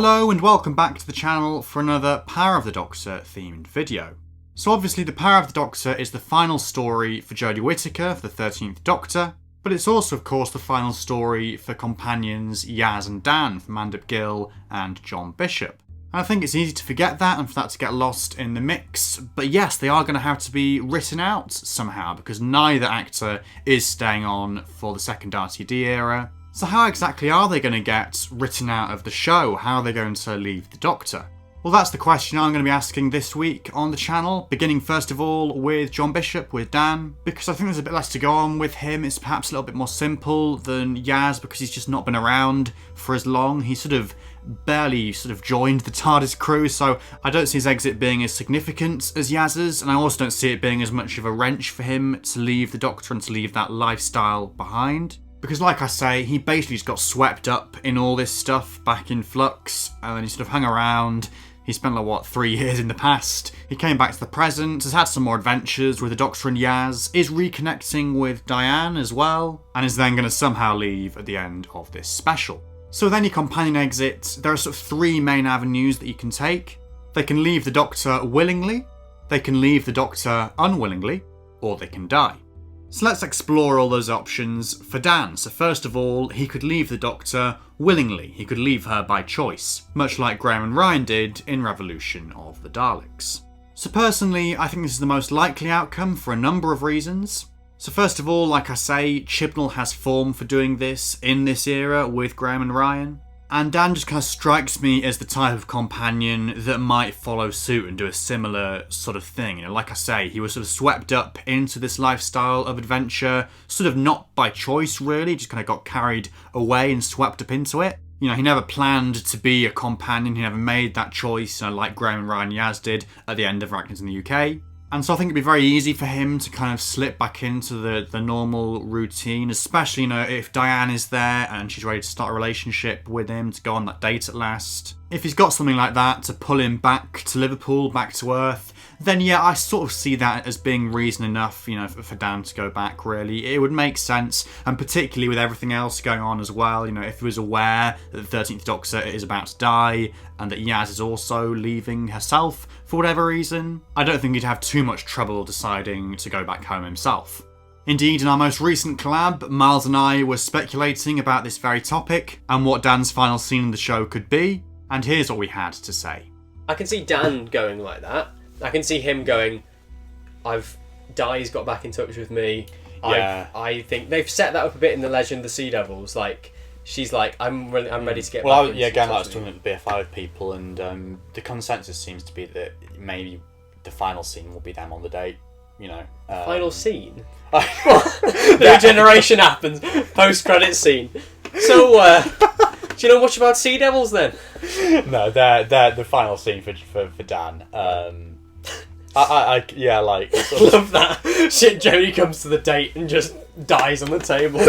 Hello and welcome back to the channel for another Power of the Doctor themed video. So obviously the Power of the Doctor is the final story for Jodie Whittaker for the 13th Doctor, but it's also of course the final story for companions Yaz and Dan from Mandip Gill and John Bishop. And I think it's easy to forget that and for that to get lost in the mix, but yes, they are going to have to be written out somehow because neither actor is staying on for the second RTD era. So how exactly are they going to get written out of the show? How are they going to leave the Doctor? Well, that's the question I'm going to be asking this week on the channel, beginning first of all with John Bishop, with Dan, because I think there's a bit less to go on with him. It's perhaps a little bit more simple than Yaz because he's just not been around for as long. He barely joined the TARDIS crew, so I don't see his exit being as significant as Yaz's, and I also don't see it being as much of a wrench for him to leave the Doctor and to leave that lifestyle behind. Because like I say, he basically just got swept up in all this stuff back in Flux, and then he sort of hung around. He spent 3 years in the past. He came back to the present, has had some more adventures with the Doctor and Yaz, is reconnecting with Diane as well, and is then going to somehow leave at the end of this special. So with any companion exit, there are three main avenues that you can take. They can leave the Doctor willingly, they can leave the Doctor unwillingly, or they can die. So let's explore all those options for Dan. So first of all, he could leave the Doctor willingly. He could leave her by choice, much like Graham and Ryan did in Revolution of the Daleks. So personally, I think this is the most likely outcome for a number of reasons. So first of all, like I say, Chibnall has form for doing this in this era with Graham and Ryan. And Dan just kind of strikes me as the type of companion that might follow suit and do a similar sort of thing. Like I say, he was swept up into this lifestyle of adventure, not by choice really, just kind of got carried away and swept up into it. He never planned to be a companion, he never made that choice, like Graham and Ryan Yaz did at the end of Arachnids in the UK. And so I think it'd be very easy for him to kind of slip back into the normal routine, especially, if Diane is there and she's ready to start a relationship with him, to go on that date at last. If he's got something like that to pull him back to Liverpool, back to Earth, then yeah, I see that as being reason enough, for Dan to go back, really. It would make sense, and particularly with everything else going on as well, if he was aware that the 13th Doctor is about to die, and that Yaz is also leaving herself for whatever reason, I don't think he'd have too much trouble deciding to go back home himself. Indeed, in our most recent collab, Miles and I were speculating about this very topic, and what Dan's final scene in the show could be, and here's what we had to say. I can see Dan going like that. I can see him going, Di's got back in touch with me. Yeah. I think they've set that up a bit in the Legend of the Sea Devils. She's like, I'm ready to get back. Well, again, I was talking to the BFI people, and the consensus seems to be that maybe the final scene will be them on the date. Final scene? The regeneration happens, post-credit scene. So, do you know much about Sea Devils then? No, they're the final scene for Dan. I love that. Shit, Jodie comes to the date and just dies on the table.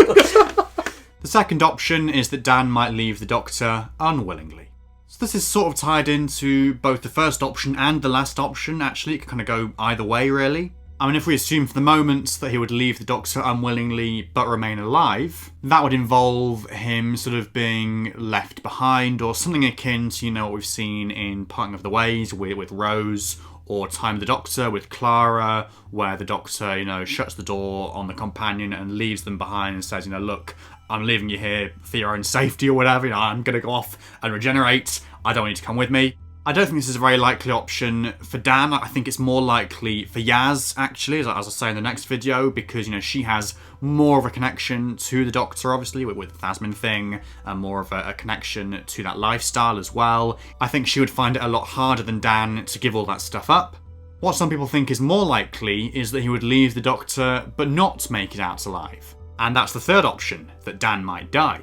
The second option is that Dan might leave the Doctor unwillingly. So this is sort of tied into both the first option and the last option, actually. It can kind of go either way, really. I mean, if we assume for the moment that he would leave the Doctor unwillingly but remain alive, that would involve him being left behind, or something akin to, what we've seen in Parting of the Ways with Rose, or Time of the Doctor with Clara, where the Doctor, shuts the door on the companion and leaves them behind and says, look, I'm leaving you here for your own safety or whatever, I'm going to go off and regenerate, I don't want you to come with me. I don't think this is a very likely option for Dan. I think it's more likely for Yaz, actually, as I say in the next video, because, she has more of a connection to the Doctor, obviously, with the Thasmin thing, and more of a connection to that lifestyle as well. I think she would find it a lot harder than Dan to give all that stuff up. What some people think is more likely is that he would leave the Doctor, but not make it out alive. And that's the third option, that Dan might die.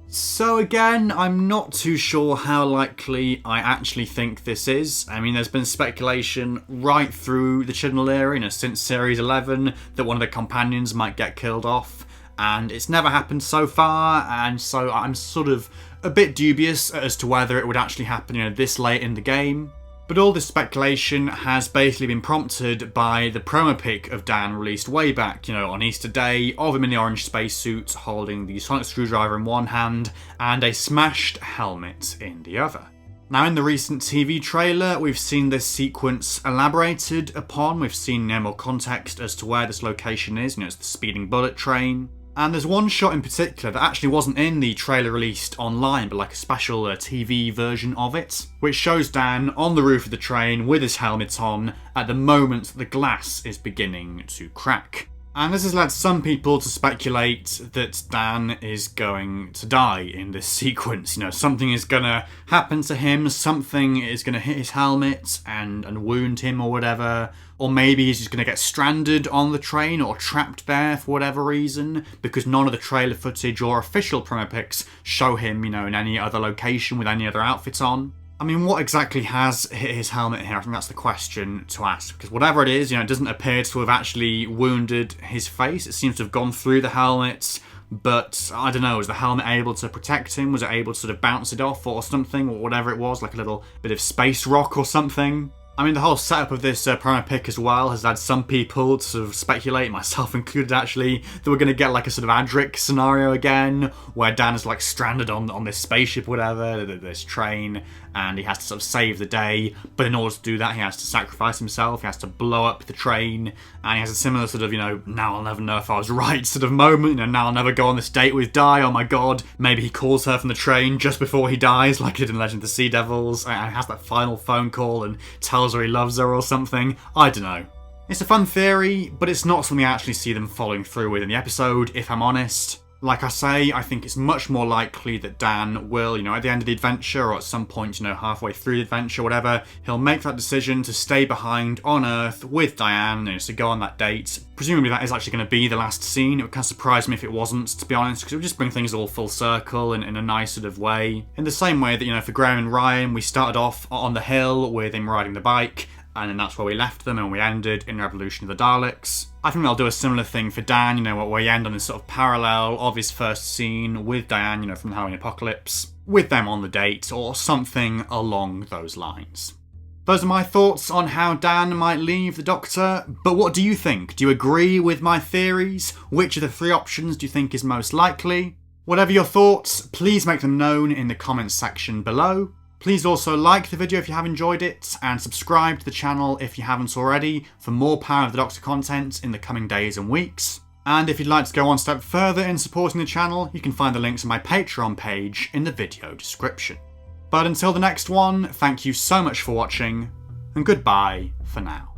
So again, I'm not too sure how likely I actually think this is. I mean, there's been speculation right through the Chibnall era, since Series 11, that one of the companions might get killed off, and it's never happened so far, and so I'm a bit dubious as to whether it would actually happen, this late in the game. But all this speculation has basically been prompted by the promo pic of Dan released way back, on Easter Day, of him in the orange spacesuit holding the sonic screwdriver in one hand and a smashed helmet in the other. Now, in the recent TV trailer, we've seen this sequence elaborated upon. We've seen more context as to where this location is. It's the speeding bullet train. And there's one shot in particular that actually wasn't in the trailer released online, but like a special TV version of it, which shows Dan on the roof of the train with his helmet on at the moment the glass is beginning to crack. And this has led some people to speculate that Dan is going to die in this sequence. Something is going to happen to him, something is going to hit his helmet and wound him or whatever. Or maybe he's just going to get stranded on the train or trapped there for whatever reason, because none of the trailer footage or official promo pics show him, in any other location with any other outfit on. I mean, what exactly has hit his helmet here? I think that's the question to ask. Because whatever it is, it doesn't appear to have actually wounded his face. It seems to have gone through the helmet. But, I don't know, was the helmet able to protect him? Was it able to sort of bounce it off or something? Or whatever it was, like a little bit of space rock or something? I mean, the whole setup of this promo pic as well has had some people to sort of speculate, myself included actually, that we're going to get like a sort of Adric scenario again, where Dan is like stranded on this spaceship or whatever, this train, and he has to sort of save the day, but in order to do that he has to sacrifice himself, he has to blow up the train, and he has a similar sort of, now I'll never know if I was right sort of moment, now I'll never go on this date with Di, oh my god, maybe he calls her from the train just before he dies, like he did in Legend of the Sea Devils, and has that final phone call and tells her he loves her or something. I don't know. It's a fun theory, but it's not something I actually see them following through with in the episode, if I'm honest. Like I say, I think it's much more likely that Dan will, at the end of the adventure or at some point, halfway through the adventure, whatever, he'll make that decision to stay behind on Earth with Diane, to go on that date. Presumably that is actually going to be the last scene. It would kind of surprise me if it wasn't, to be honest, because it would just bring things all full circle in a nice sort of way. In the same way that, for Graham and Ryan, we started off on the hill with him riding the bike, and then that's where we left them and we ended in Revolution of the Daleks. I think they'll do a similar thing for Dan, where we end on this sort of parallel of his first scene with Diane, from the Halloween Apocalypse, with them on the date, or something along those lines. Those are my thoughts on how Dan might leave the Doctor, but what do you think? Do you agree with my theories? Which of the three options do you think is most likely? Whatever your thoughts, please make them known in the comments section below. Please also like the video if you have enjoyed it, and subscribe to the channel if you haven't already for more Power of the Doctor content in the coming days and weeks. And if you'd like to go one step further in supporting the channel, you can find the links to my Patreon page in the video description. But until the next one, thank you so much for watching, and goodbye for now.